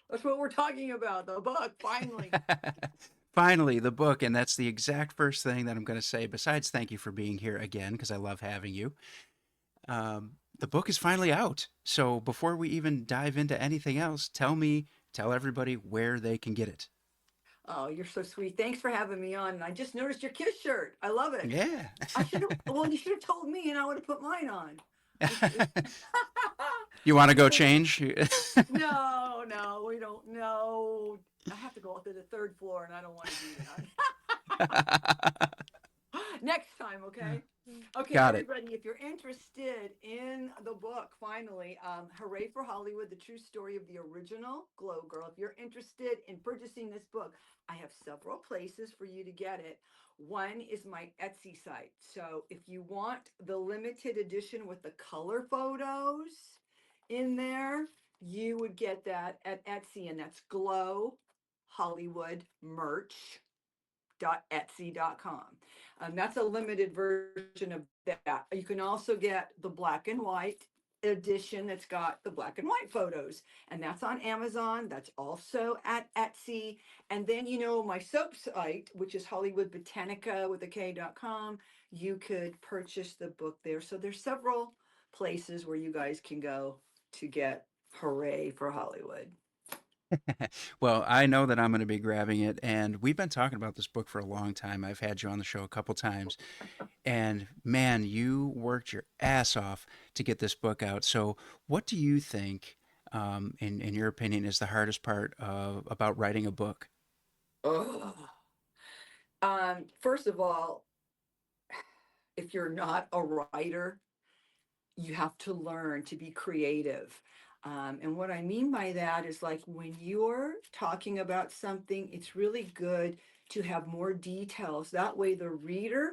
That's what we're talking about. The book, finally. Finally, the book, and that's the exact first thing that I'm going to say. Besides, thank you for being here again because I love having you. The book is finally out. So before we even dive into anything else, tell everybody where they can get it. Oh, you're so sweet. Thanks for having me on. And I just noticed your Kiss shirt. I love it. Yeah. I should have. Well, you should have told me, and I would have put mine on. It's You want to go so change? no, no, we don't. No, I have to go up to the third floor, and I don't want to do that. Next time, okay? Okay, Got it. everybody, if you're interested in the book, finally, Hooray for Hollywood, the true story of the original Glow Girl. If you're interested in purchasing this book, I have several places for you to get it. One is my Etsy site. So if you want the limited edition with the color photos in there, you would get that at Etsy, and that's Glow Hollywood merch etsy.com. That's a limited version of that. You can also get the black and white edition that's got the black and white photos, and that's on Amazon. That's also at Etsy. And then, my soap site, which is Hollywood Botanica with a K.com, you could purchase the book there. So there's several places where you guys can go to get Hooray for Hollywood. Well, I know that I'm going to be grabbing it, and we've been talking about this book for a long time. I've had you on the show a couple times, and man, you worked your ass off to get this book out. So, what do you think, in your opinion, is the hardest part about writing a book? Ugh. First of all, if you're not a writer, you have to learn to be creative. And what I mean by that is like when you're talking about something, it's really good to have more details. That way, the reader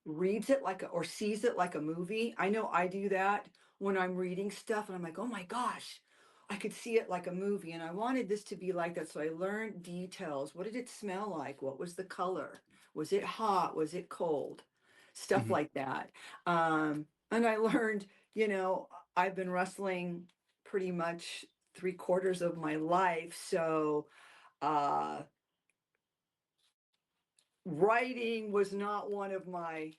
reads it or sees it like a movie. I know I do that when I'm reading stuff, and I'm like, oh my gosh, I could see it like a movie. And I wanted this to be like that. So I learned details. What did it smell like? What was the color? Was it hot? Was it cold? Stuff Hmm. like that. And I learned, you know, I've been wrestling pretty much three-quarters of my life. So uh, writing was not one of my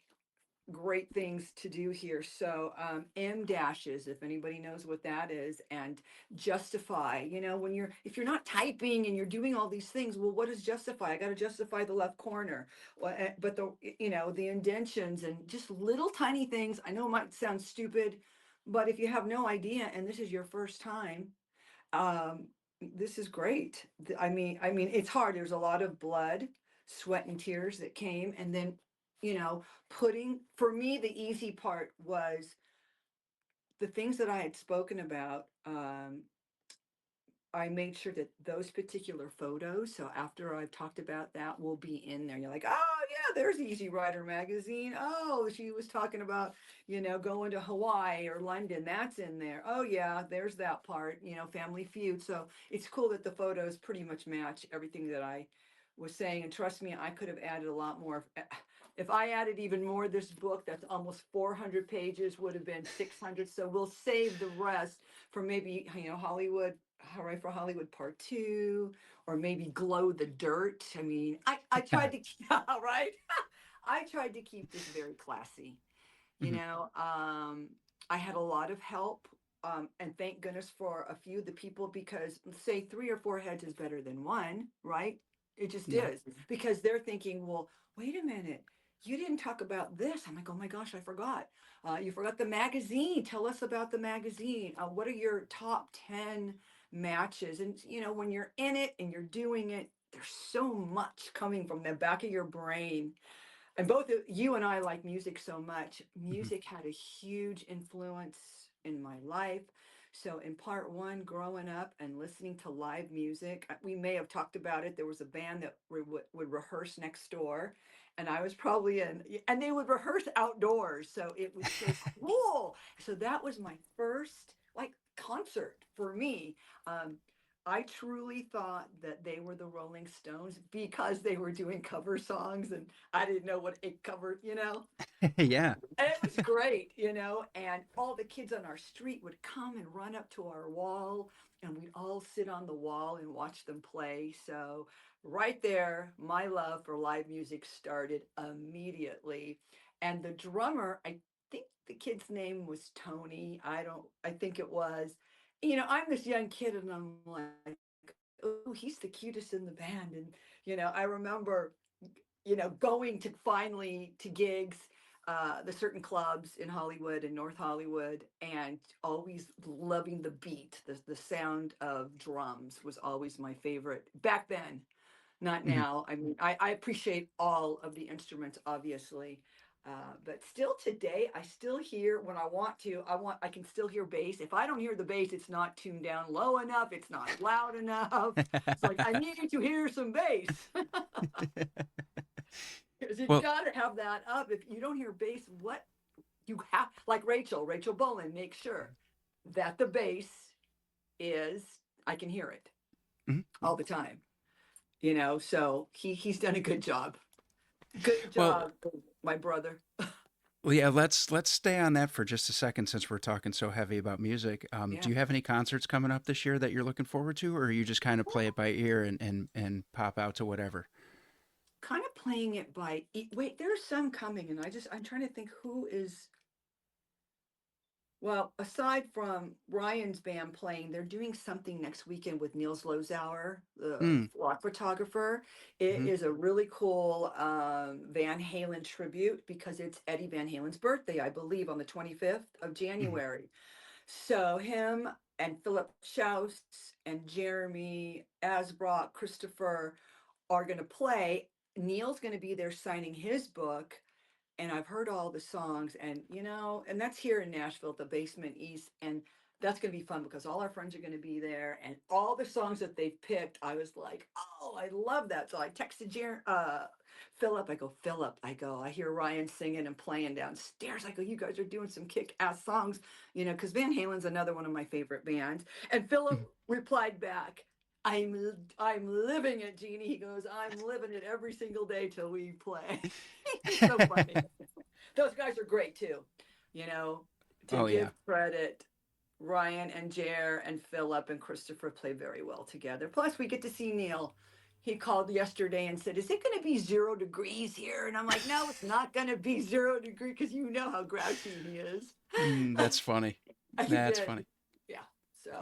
great things to do here. So M dashes, if anybody knows what that is, and justify. If you're not typing and you're doing all these things, well, what is justify? I got to justify the left corner. But the indentions and just little tiny things. I know it might sound stupid, but if you have no idea and this is your first time, um, this is great. I mean, it's hard. There's a lot of blood, sweat, and tears that came, and then, putting for me the easy part was the things that I had spoken about. I made sure that those particular photos, so after I've talked about that, will be in there. You're like, oh yeah, there's Easy Rider magazine. Oh, she was talking about, going to Hawaii or London. That's in there. Oh yeah, there's that part, Family Feud. So it's cool that the photos pretty much match everything that I was saying. And trust me, I could have added a lot more. If I added even more, this book that's almost 400 pages would have been 600. So we'll save the rest for maybe, Hollywood Hooray for Hollywood Part Two, or maybe Glow the Dirt. I mean, I tried to, right? I tried to keep this very classy. You Hmm. know, um, I had a lot of help, and thank goodness for a few of the people because say three or four heads is better than one, right? It just Yeah. is because they're thinking, well, wait a minute. You didn't talk about this. I'm like, oh my gosh, I forgot. You forgot the magazine. Tell us about the magazine. What are your top 10 matches? And, when you're in it and you're doing it, there's so much coming from the back of your brain, and both you and I like music so much. Hmm. Music had a huge influence in my life. So, in part one, growing up and listening to live music, we may have talked about it. There was a band that would rehearse next door, and I was probably in, and they would rehearse outdoors. So, it was so cool. So, that was my first like concert for me. Um, I truly thought that they were the Rolling Stones because they were doing cover songs, and I didn't know what a cover, Yeah. And it was great, and all the kids on our street would come and run up to our wall, and we'd all sit on the wall and watch them play. So, right there, my love for live music started immediately. And the drummer, I think the kid's name was Tony. I think it was. I'm this young kid, and I'm like, oh, he's the cutest in the band. And, I remember going to finally to gigs, the certain clubs in Hollywood and North Hollywood, and always loving the beat. The sound of drums was always my favorite back then, not Mhm. now. I mean, I appreciate all of the instruments, obviously. But still today, I still hear when I want to. I can still hear bass. If I don't hear the bass, it's not tuned down low enough. It's not loud enough. It's like I need to hear some bass. Because you Well, got to have that up. If you don't hear bass, what you have, like Rachel Boland, make sure that the bass is, I can hear it mhm. all the time. So he's done a good job. Good well, job, my brother. well, yeah. Let's stay on that for just a second since we're talking so heavy about music. Do Yeah. you have any concerts coming up this year that you're looking forward to, or you just kind of play it by ear and pop out to whatever? Kind of playing it by, wait, there's some coming, and I'm trying to think who is. Well, aside from Ryan's band playing, they're doing something next weekend with Niels Lozauer, the Mm. rock photographer. It Hmm. is a really cool Van Halen tribute because it's Eddie Van Halen's birthday, I believe, on the 25th of Hmm. January. So him and Philip Schaus and Jeremy Asbrock, Christopher are going to play. Neil's going to be there signing his book, and I've heard all the songs, and and that's here in Nashville at the Basement East, and that's going to be fun because all our friends are going to be there, and all the songs that they've picked, I was like, oh, I love that. So I texted Philip. I go, Philip. I go, I hear Ryan singing and playing downstairs. I go, you guys are doing some kick-ass songs, because Van Halen's another one of my favorite bands. And Philip replied back, I'm living it, Jeannie. He goes, I'm living it every single day till we play. It's so funny. Those guys are great too. You know, to Oh yeah. give credit, Ryan and Jer and Philip and Christopher play very well together. Plus, we get to see Neil. He called yesterday and said, is it going to be 0 degrees here? And I'm like, no, it's not going to be 0 degree because you know how grouchy he is. That's funny. He That's did. funny. Yeah. So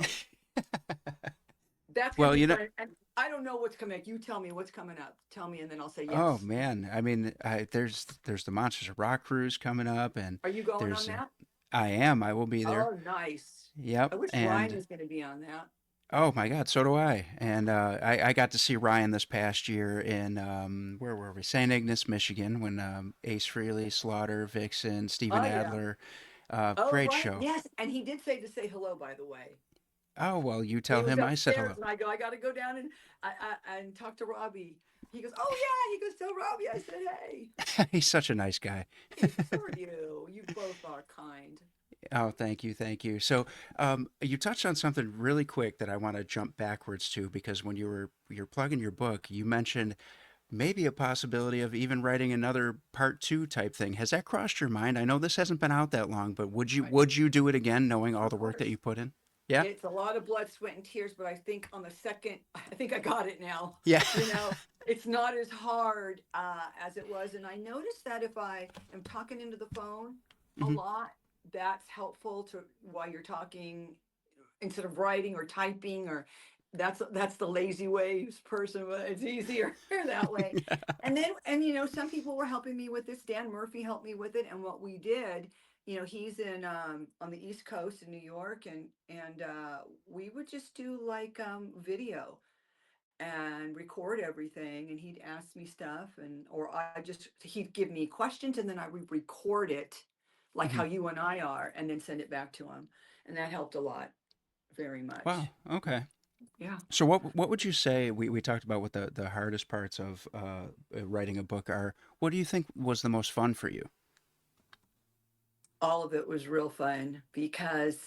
that's going to Well, be fun. And I don't know what's coming up. You tell me what's coming up. Tell me, and then I'll say oh yes. man, I mean, there's the Monsters of Rock cruise coming up, and Are you going on there's that? I will be there. Oh, nice. Yep, I wish Ryan and was going to be on that. oh my God, so do I. And I got to see Ryan this past year in where were we? St. Ignace, Michigan, when Ace Frehley, Slaughter, Vixen, Steven Oh, yeah. Adler, Oh, great right. show. Yes. And he did say to say hello, by the way. Oh well, you He tell was him I said upstairs, hello. and I go, I got to go down and and talk to Robby. He goes, oh, yeah. He goes, tell Robby I said, hey. He's such a nice guy. So are you. You both are kind. Oh, thank you, thank you. So, you touched on something really quick that I want to jump backwards to because when you're plugging your book, you mentioned maybe a possibility of even writing another part two type thing. Has that crossed your mind? I know this hasn't been out that long, but would you Right. would you do it again, knowing all Of the work that course. you put in? Yeah, It's a lot of blood, sweat, and tears, but I think on the second, I think I got it now. yeah. You know, it's not as hard as it was. And I noticed that if I am talking into the phone a Hmm. lot, that's helpful to while you're talking instead of writing or typing, or that's the lazy ways person, but it's easier that way. And some people were helping me with this. Dan Murphy helped me with it, and what we did, he's in on the East Coast in New York, and we would just do like video and record everything, and he'd ask me stuff, and or he'd give me questions, and then I would record it like Hmm. how you and I are, and then send it back to him, and that helped a lot, very Wow. much. Okay. Yeah. So what would you say we talked about what the hardest parts of writing a book are? What do you think was the most fun for you? All of it was real fun because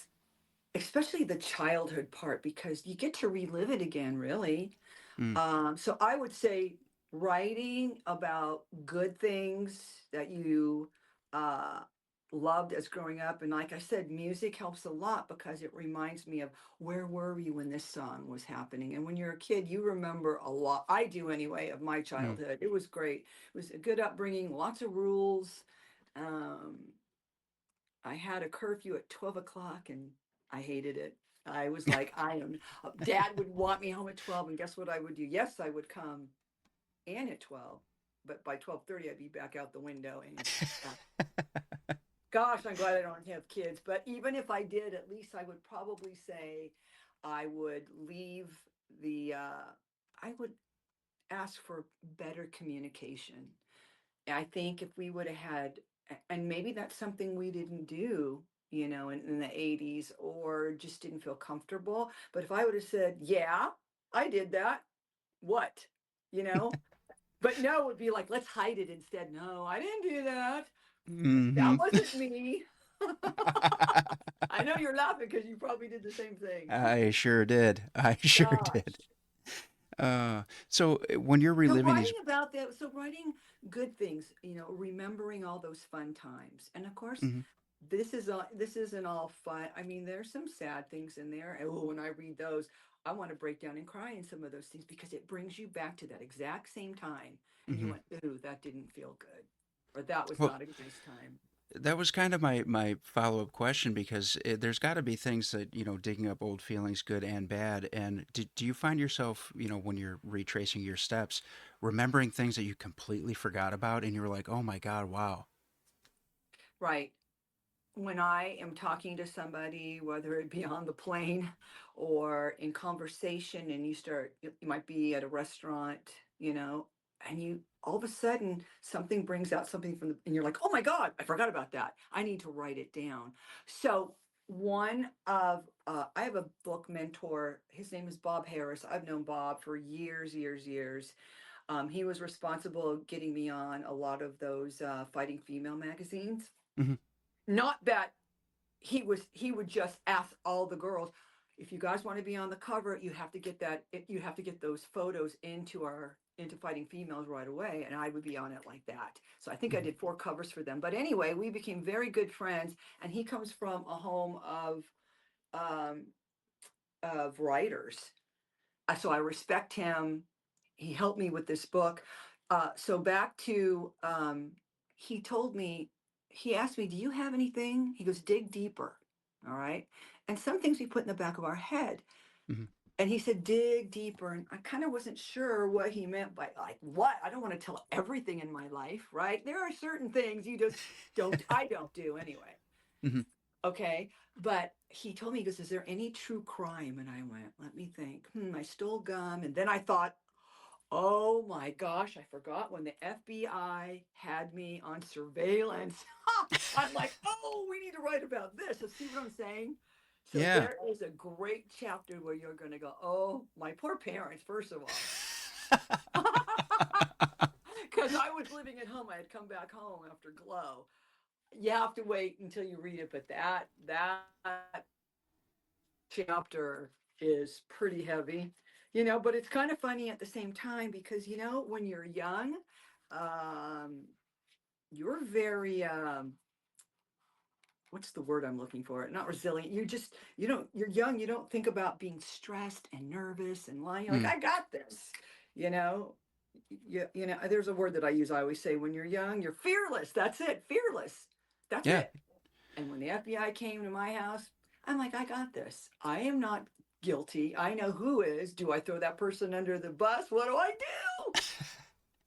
especially the childhood part, because you get to relive it again, really. Mm, So I would say writing about good things that you uh, loved as growing up. And like I said, music helps a lot because it reminds me of where were we when this song was happening. And when you're a kid, you remember a lot. I do anyway, of my mm. childhood. It was great. It was a good upbringing, lots of rules. Um, I had a curfew at 12 o'clock and I hated it. I was like, I am, dad would want me home at 12. And guess what I would do? Yes, I would come in at 12, but by 12:30, I'd be back out the window. And gosh, I'm glad I don't have kids. But even if I did, at least I would probably say I would leave I would ask for better communication. I think if we would have had, and maybe that's something we didn't do, in the 80s, or just didn't feel comfortable. But if I would have said, yeah, I did that, what? You know? But no, it would be like, let's hide it instead. No, I didn't do that. That Hmm. wasn't me. I know you're laughing because you probably did the same thing. I sure did. I sure did. Gosh. When you're So reliving these, writing about that, so writing good things, remembering all those fun times. And of course, mhm. this isn't all fun. I mean, there's some sad things in there. Oh, when I read those, I want to break down and cry in some of those things because it brings you back to that exact same time. And you Hmm. went, ooh, that didn't feel good. Or that was Well, not a nice time. that was kind of my follow-up question because there's got to be things that, digging up old feelings, good and bad. And do you find yourself, when you're retracing your steps, remembering things that you completely forgot about and you were like, oh my God, wow. Right. When I am talking to somebody, whether it be on the plane or in conversation, and you might be at a restaurant, and you all of a sudden something brings out something and you're like, oh my God, I forgot about that. I need to write it down. So, I have a book mentor. His name is Bob Harris. I've known Bob for years, years, years. He was responsible getting me on a lot of those fighting female magazines. Hmm. Not that he would just ask all the girls, if you guys want to be on the cover, you have to get those photos into fighting females right away, and I would be on it like that. So I think I Hmm. did 4 covers for them. But anyway, we became very good friends, and he comes from a home um of writers. So I respect him. He helped me with this book. So back to he told me, he asked me, do you have anything? He goes, dig deeper. All right. And some things we put in the back of our head. Hmm. And he said, dig deeper. And I kind of wasn't sure what he meant by, like, what? I don't want to tell everything in my life, right? There are certain things you just I don't do anyway. Hmm. Okay. But he told me, he goes, is there any true crime? And I went, let me think. I stole gum. And then I thought, oh my gosh, I forgot when the FBI had me on surveillance. I'm like, oh, we need to write about this. So see what I'm saying? So Yeah. there is a great chapter where you're going to go, oh, my poor parents, first of all. Because I was living at home. I had come back home after Glow. You have to wait until you read it, but that chapter is pretty heavy, but it's kind of funny at the same time because, when you're young, um, you're very, what's the word I'm looking for? Not resilient. You're young. You don't think about being stressed and nervous and lying. You're like, Mm. I got this, you know. There's a word that I use. I always say, when you're young, you're fearless. That's it. Fearless. That's Yeah. it. And when the FBI came to my house, I'm like, I got this. I am not guilty. I know who is. Do I throw that person under the bus? What do I do?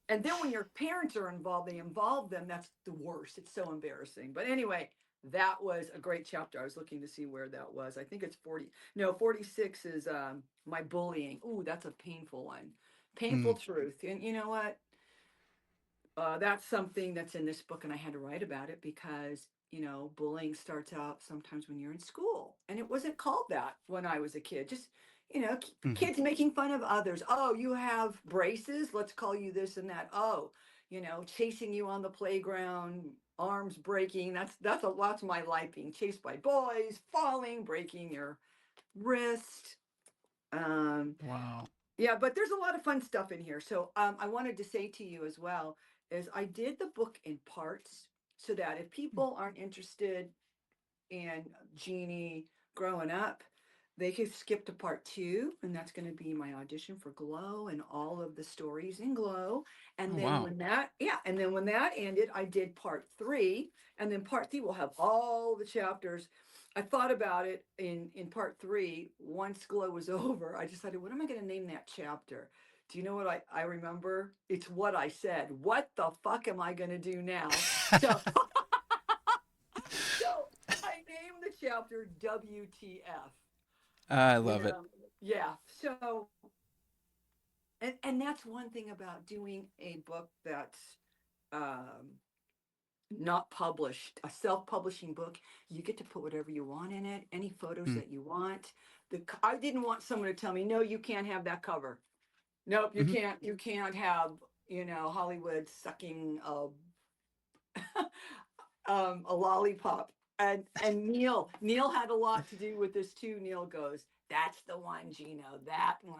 And then when your parents are involved, they involve them. That's the worst. It's so embarrassing. But anyway, that was a great chapter. I was looking to see where that was. I think it's 40. No, 46 is my bullying. Ooh, that's a painful one. Mm. Painful truth. And you know what? That's something that's in this book, and I had to write about it because bullying starts out sometimes when you're in school, and it wasn't called that when I was a kid. Just Hmm. kids making fun of others. Oh, you have braces, let's call you this and that. Oh, chasing you on the playground, arms breaking. That's my life, being chased by boys, falling, breaking your wrist. Um, Wow. yeah, but there's a lot of fun stuff in here. So I wanted to say to you as well is I did the book in parts so that if people aren't interested in Jeannie growing up, they could skip to part two, and that's going to be my audition for Glow and all of the stories in Glow. Oh, And then wow. when that, yeah, and then when that ended, I did part three, and then part three will have all the chapters. I thought about it in part three. Once Glow was over, I decided, what am I going to name that chapter? Do you know what I remember? It's what I said. What the fuck am I going to do now? So so I named the chapter WTF. I You love it. know, yeah. So, and that's one thing about doing a book that's um, not published, a self-publishing book. You get to put whatever you want in it, any photos Mm. that you want. I didn't want someone to tell me, no, you can't have that cover. Nope, you Hmm. can't. You can't have Hollywood sucking a lollipop. And Neil had a lot to do with this too. Neil goes, "That's the one, Gino, that one."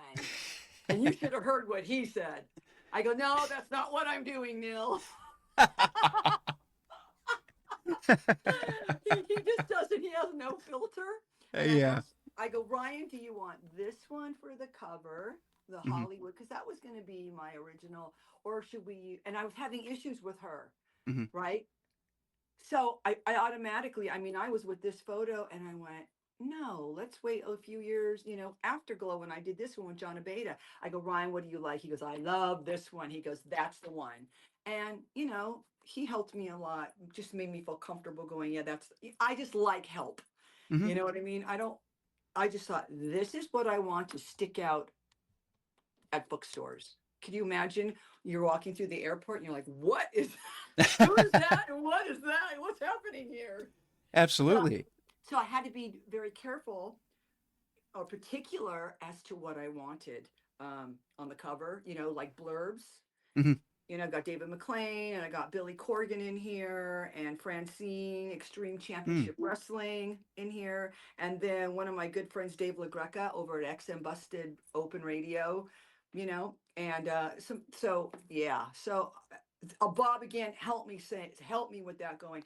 And you should have heard what he said. I go, "No, that's not what I'm doing, Neil." He just doesn't. He has no filter. And Yeah. I go, Ryan, do you want this one for the cover, the Hmm. Hollywood, because that was going to be my original, or should we? And I was having issues with her, Hmm. right? So I automatically, I mean, I was with this photo and I went, no, let's wait a few years, after Glow. When I did this one with John Abeda, I go, Ryan, what do you like? He goes, I love this one. He goes, that's the one. And, he helped me a lot, just made me feel comfortable going, yeah, I just like help. Hmm. You know what I mean? I just thought, this is what I want to stick out at bookstores. Can you imagine you're walking through the airport and you're like, what is who is that? And what is that? What's happening here? So, Absolutely. so I had to be very careful or particular as to what I wanted on the cover, like blurbs. Hmm. I got David McClain and I got Billy Corgan in here and Francine, Extreme Mm. Championship Wrestling in here. And then one of my good friends, Dave LaGreca, over at XM Busted Open Radio, and so yeah. So Bob again help me with that going.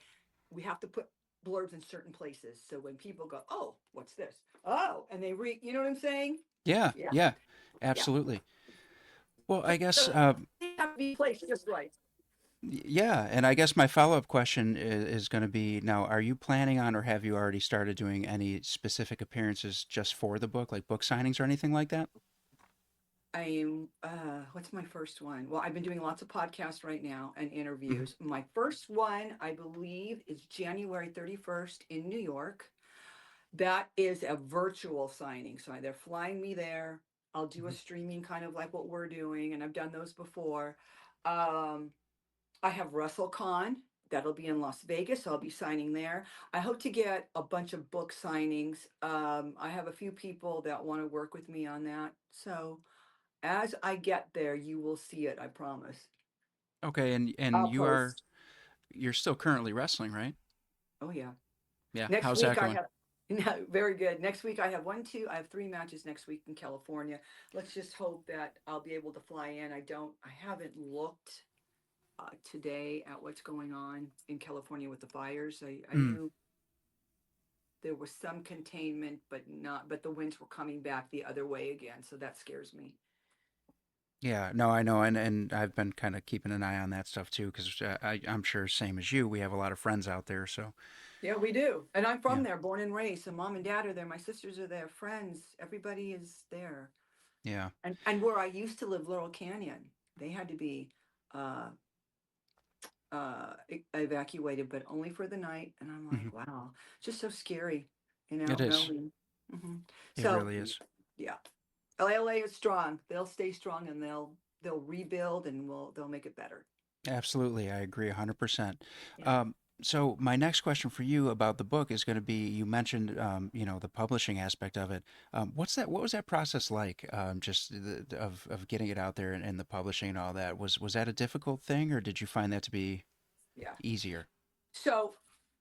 We have to put blurbs in certain places. So when people go, oh, what's this? Oh, and they read, you know what I'm saying? Yeah. Yeah. Yeah. Yeah. Absolutely. Well, I guess, So they have to be placed just right. yeah. And I guess my follow-up question is going to be now, are you planning on or have you already started doing any specific appearances just for the book, like book signings or anything like that? What's my first one? Well, I've been doing lots of podcasts right now and Hmm. interviews. My first one, I believe, is January 31st in New York. That is a virtual signing. So they're flying me there. I'll do a Hmm. streaming kind of like what we're doing, and I've done those before. Um, I have WrestleCon. That'll be in Las Vegas. So I'll be signing there. I hope to get a bunch of book signings. I have a few people that want to work with me on that. So as I get there, you will see it. I promise. Okay. And I'll you're post. still currently wrestling, right? Oh yeah. Yeah. Next How's week that I going? have. No, very good. Next week I have one, two. I have three matches next week in California. Let's just hope that I'll be able to fly in. I haven't looked today at what's going on in California with the fires. I Mm. knew there was some containment, but the winds were coming back the other way again. So that scares me. Yeah, no, I know, and I've been kind of keeping an eye on that stuff too, because I'm sure same as you, we have a lot of friends out there. So Yeah, we do. And I'm from yeah, there, born and raised. So mom and dad are there. My sisters are there. Friends. Everybody is there. yeah. And where I used to live, Laurel Canyon, they had to be uh, evacuated, but only for the night. And I'm Hmm. like, wow, just so scary, It is. knowing. Hmm. It So really is. yeah, LA is strong. They'll stay strong and they'll rebuild and they'll make it better. Absolutely, I agree 100%. Yeah. Um, so my next question for you about the book is going to be, you mentioned, the publishing aspect of it. What's that? What was that process like? Just of getting it out there and the publishing and all that. Was that a difficult thing, or did you find that to be Yeah. easier? So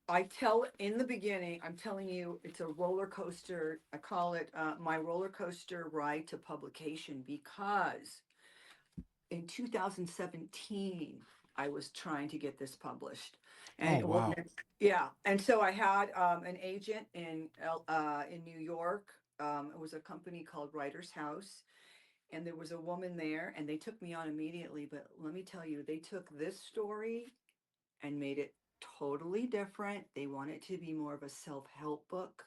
I tell in the beginning, I'm telling you, it's a roller coaster. I call it my roller coaster ride to publication because in 2017, I was trying to get this published. Oh, And well, wow. yeah. And so I had an agent in New York. It was a company called Writer's House. And there was a woman there, and they took me on immediately. But let me tell you, they took this story and made it totally different. They want it to be more of a self-help book.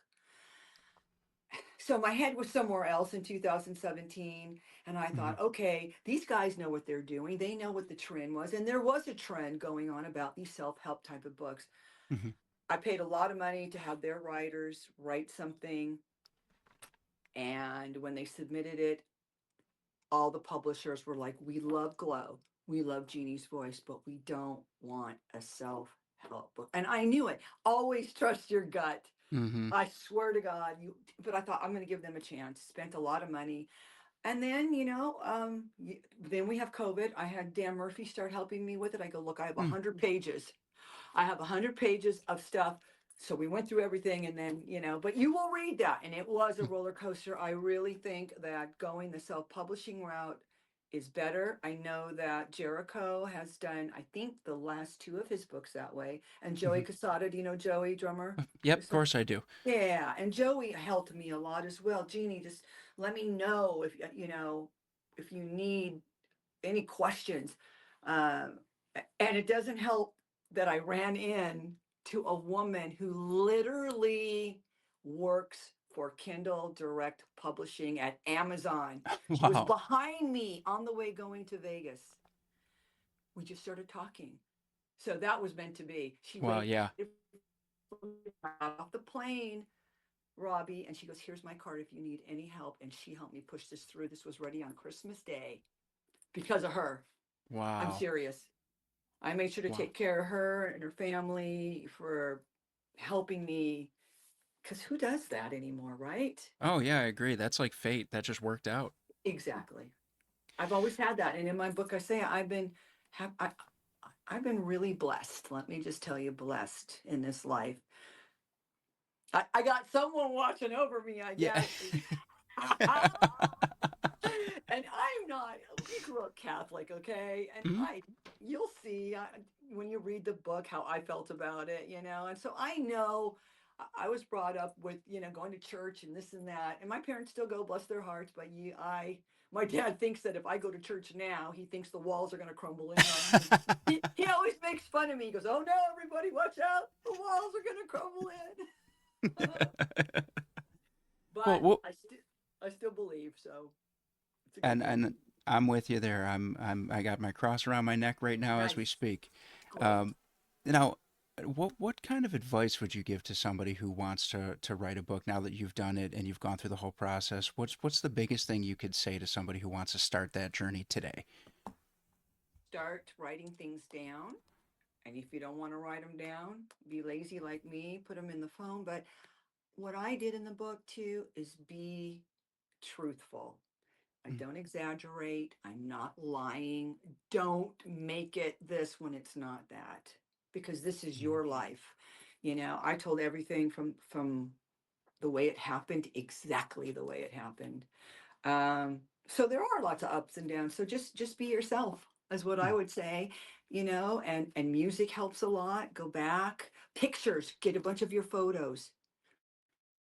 So my head was somewhere else in 2017, and I Hmm. thought, okay, these guys know what they're doing. They know what the trend was, and there was a trend going on about these self-help type of books. Hmm. I paid a lot of money to have their writers write something, and when they submitted it, all the publishers were like, "We love Glow. We love Jeannie's voice, but we don't want a self-help book." And I knew it. Always trust your gut. Hmm. I swear to God, you. But I thought I'm going to give them a chance. Spent a lot of money, and then then we have COVID. I had Dan Murphy start helping me with it. I go, look, I have 100 pages. I have 100 pages of stuff. So we went through everything, and then but you will read that, and it was a roller coaster. I really think that going the self-publishing route is better. I know that Jericho has done, I think, the last two of his books that way, and Joey Hmm. Casada. Do you know Joey, drummer? Yep, of course I do. Yeah, and Joey helped me a lot as well. Jeannie, just let me know if you need any questions. Um, and it doesn't help that I ran in to a woman who literally works for Kindle Direct Publishing at Amazon. She was Wow. behind me on the way going to Vegas. We just started talking. So that was meant to be. She Wow, waited yeah. off the plane, Robby, and she goes, "Here's my card if you need any help." And she helped me push this through. This was ready on Christmas Day because of her. I'm Wow. serious. I made sure to Wow. take care of her and her family for helping me. Because who does that anymore, right? Oh, yeah, I agree. That's like fate. That just worked out. Exactly. I've always had that, and in my book, I say have I, I've been really blessed. Let me just tell you, blessed in this life. I got someone watching over me, I Yeah. guess. And I'm not, we grew up Catholic, okay? And Mhm. you'll see when you read the book how I felt about it, And so I know I was brought up with, going to church and this and that. And my parents still go, bless their hearts. But my dad thinks that if I go to church now, he thinks the walls are going to crumble in on me. He always makes fun of me. He goes, "Oh no, everybody, watch out. The walls are going to crumble in." Well, But well, I still believe. So it's a good thing. and I'm with you there. I got my cross around my neck right now as we Nice. speak. Cool. Um, now, what kind of advice would you give to somebody who wants to write a book now that you've done it and you've gone through the whole process? What's the biggest thing you could say to somebody who wants to start that journey today? Start writing things down. And if you don't want to write them down, be lazy like me, put them in the phone. But what I did in the book too is be truthful. I Mm. don't exaggerate. I'm not lying. Don't make it this when it's not that, because this is Mm. your life. I told everything from the way it happened, exactly the way it happened. So there are lots of ups and downs. So just be yourself is what I Mm. would say, and music helps a lot. Go back, pictures, get a bunch of your photos,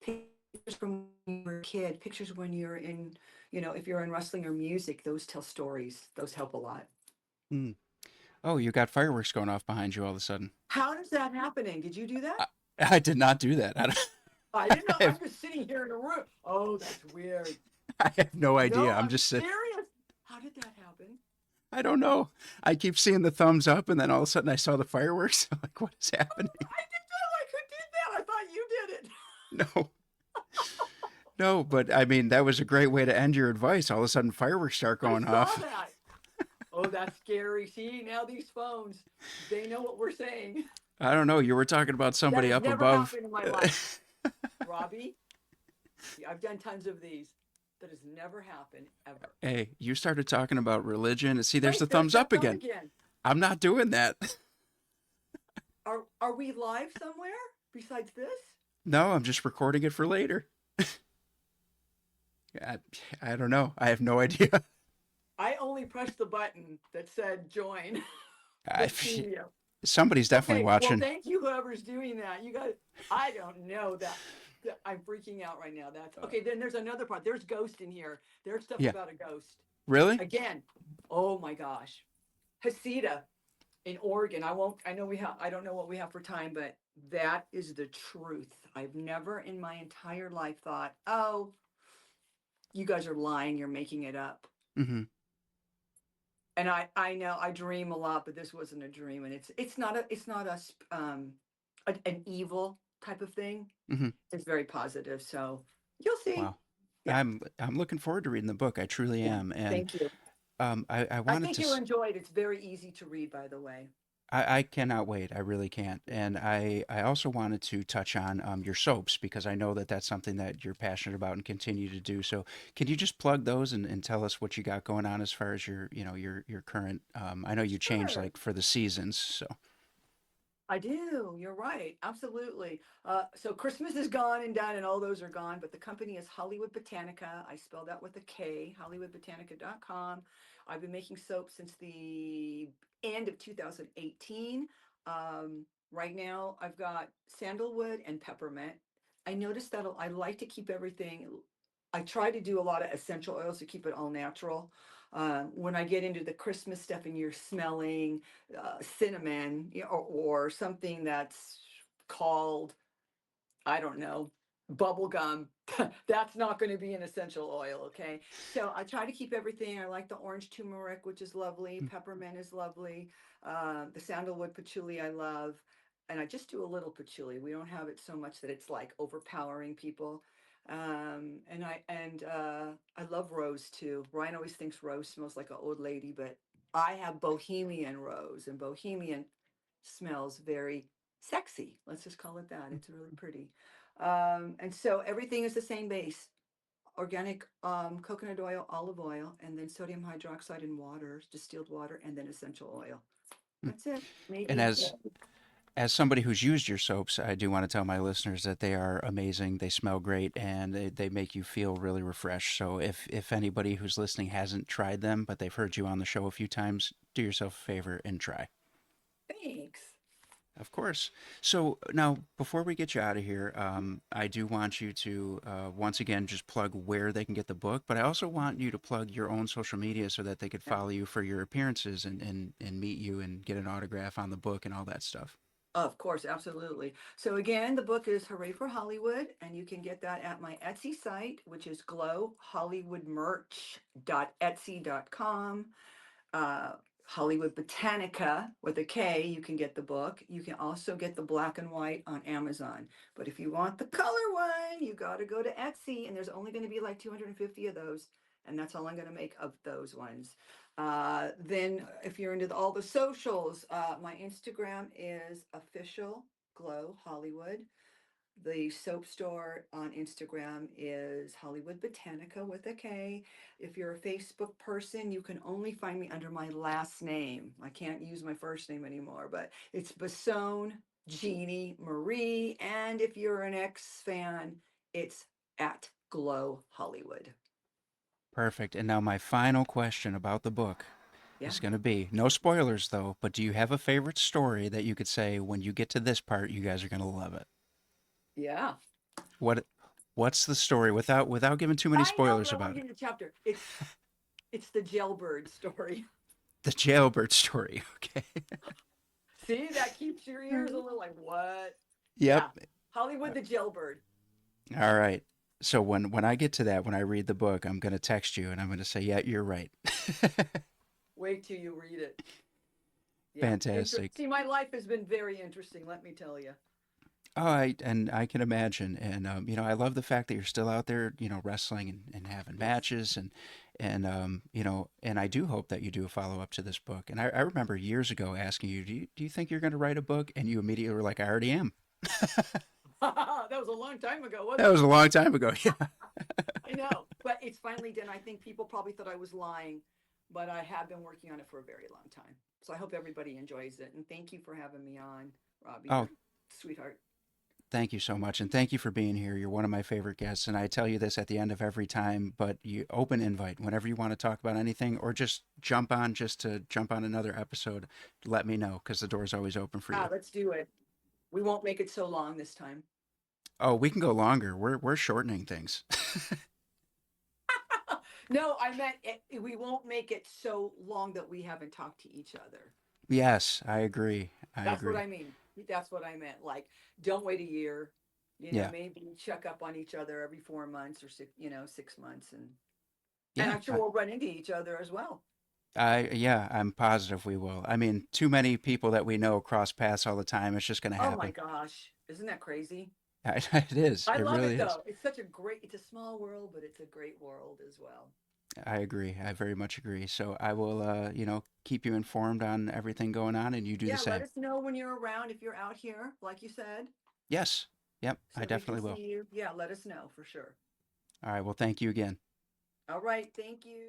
pictures from when you were a kid, pictures when you're in, if you're in wrestling or music, those tell stories. Those help a lot. Mm. Oh, you got fireworks going off behind you all of a sudden. How does that happening? Did you do that? I, I did not do that. I didn't know. I I'm have, just sitting here in a room. Oh, that's weird. I have no No, idea. I'm I'm just serious. How did that happen? I don't know. I keep seeing the thumbs up, and then all of a sudden I saw the fireworks. I'm like, what is happening? I didn't know I could do that. I thought you did it. No, no. But I mean, that was a great way to end your advice. All of a sudden, fireworks start I going saw off. that. Oh, that's scary. See, now these phones, they know what we're saying. I don't know. You were talking about That somebody has up never above. happened in my life. Robby, I've done tons of these. That has never happened ever. Hey, you started talking about religion. See, there's the Wait, there's thumbs that up thumb again. again. I'm not doing that. Are Are we live somewhere besides this? No, I'm just recording it for later. I, I don't know. I have no idea. I only pressed the button that said join I, the studio. somebody's definitely Okay, well, watching. thank you, whoever's doing that. You guys, I don't know that. I'm freaking out right now. That's okay. Then there's another part. There's ghost in here. There's stuff Yeah. about a ghost. Really? Again, oh my gosh. Hasita in Oregon. I know I don't know what we have for time, but that is the truth. I've never in my entire life thought, oh, you guys are lying. You're making it up. Mm-hmm. And I know I dream a lot, but this wasn't a dream. And it's not an evil type of thing. Mm-hmm. It's very positive. So you'll see. Wow. Yeah. I'm looking forward to reading the book. I truly Yeah. am. And Thank you. I I wanted think to. you'll enjoy it. It's very easy to read, by the way. I cannot wait. I really can't. And I also wanted to touch on your soaps because I know that that's something that you're passionate about and continue to do. So can you just plug those and tell us what you got going on as far as your current, I know you change Sure. like for the seasons. So, I do. You're right. Absolutely. So Christmas is gone and done, and all those are gone. But the company is Hollywood Botanica. I spelled that with a K, hollywoodbotanica.com. I've been making soap since the end of 2018. Right now, I've got sandalwood and peppermint. I noticed that I like to keep everything. I try to do a lot of essential oils to keep it all natural. When I get into the Christmas stuff and you're smelling cinnamon, or something that's called, I don't know, bubble gum. That's not going to be an essential oil. Okay. So I try to keep everything. I like the orange turmeric, which is lovely. mm, Peppermint is lovely. The sandalwood patchouli I love. And I just do a little patchouli. We don't have it so much that it's like overpowering people. I love rose too. Ryan always thinks rose smells like an old lady, but I have bohemian rose, and bohemian smells very sexy. Let's just call it that. mm, It's really pretty. And so everything is the same base: organic coconut oil, olive oil, and then sodium hydroxide and water, distilled water, and then essential oil. mm. That's it. Made And easy. as somebody who's used your soaps, I do want to tell my listeners that they are amazing. They smell great and they make you feel really refreshed. So if anybody who's listening hasn't tried them, but they've heard you on the show a few times, do yourself a favor and try. Thanks. Of course. So now, before we get you out of here, I do want you to once again just plug where they can get the book, but I also want you to plug your own social media so that they could Yeah. follow you for your appearances and meet you and get an autograph on the book and all that stuff. Of course, absolutely. So again, the book is Hooray for Hollywood, and you can get that at my Etsy site, which is glowhollywoodmerch.etsy.com. uh, Hollywood Botanica with a K, you can get the book. You can also get the black and white on Amazon. But if you want the color one, you got to go to Etsy, and there's only going to be like 250 of those. And that's all I'm going to make of those ones. Then, if you're into all the socials, my Instagram is official Glow Hollywood. The soap store on Instagram is Hollywood Botanica with a K. If you're a Facebook person, you can only find me under my last name. I can't use my first name anymore, but it's Basone Jeannie Marie. And if you're an X fan, it's at Glow Hollywood. Perfect. And now my final question about the book Yeah. is going to be no spoilers though, but do you have a favorite story that you could say when you get to this part, you guys are going to love it? Yeah. What what's the story without giving too many I know, but spoilers I want about to it? get into the chapter. It's the jailbird story. The jailbird story. Okay. See, that keeps your ears a little like, what? Yep. Yeah. Hollywood the jailbird. All right. So when I get to that, when I read the book, I'm going to text you and I'm going to say, "Yeah, you're right." Wait till you read it. Yeah. Fantastic. See, my life has been very interesting, let me tell you. Oh, I can imagine, and I love the fact that you're still out there, wrestling and having Yes. matches, and I do hope that you do a follow up to this book. And I remember years ago asking you, do you think you're going to write a book? And you immediately were like, I already am. That was a long time ago, That wasn't was it? a long time ago. Yeah. I know. But it's finally done. I think people probably thought I was lying, but I have been working on it for a very long time. So I hope everybody enjoys it. And thank you for having me on. Robby. You're Oh, a sweetheart. thank you so much. And thank you for being here. You're one of my favorite guests. And I tell you this at the end of every time, but you open invite whenever you want to talk about anything or just to jump on another episode, let me know because the door's always open for Ah, you. let's do it. We won't make it so long this time. Oh, we can go longer. We're shortening things. No, I meant we won't make it so long that we haven't talked to each other. Yes, I agree. I That's what agree. I mean. That's what I meant. Like, don't wait a year. Yeah. Maybe check up on each other every 4 months or 6 months, and Yeah. I'm sure we'll run into each other as well. Yeah, I'm positive we will. I mean, too many people that we know cross paths all the time. It's just going to Oh my happen. gosh, isn't that crazy? It is. I It love really it is. though. It's such a great. It's a small world, but it's a great world as well. I agree. I very much agree. So I will, keep you informed on everything going on, and you do the Yeah, let same. us know when you're around if you're out here, like you said, Yes. Yep. I so we can definitely see will. you. Yeah, let us know for sure. All right. Well, thank you again. All right, thank you.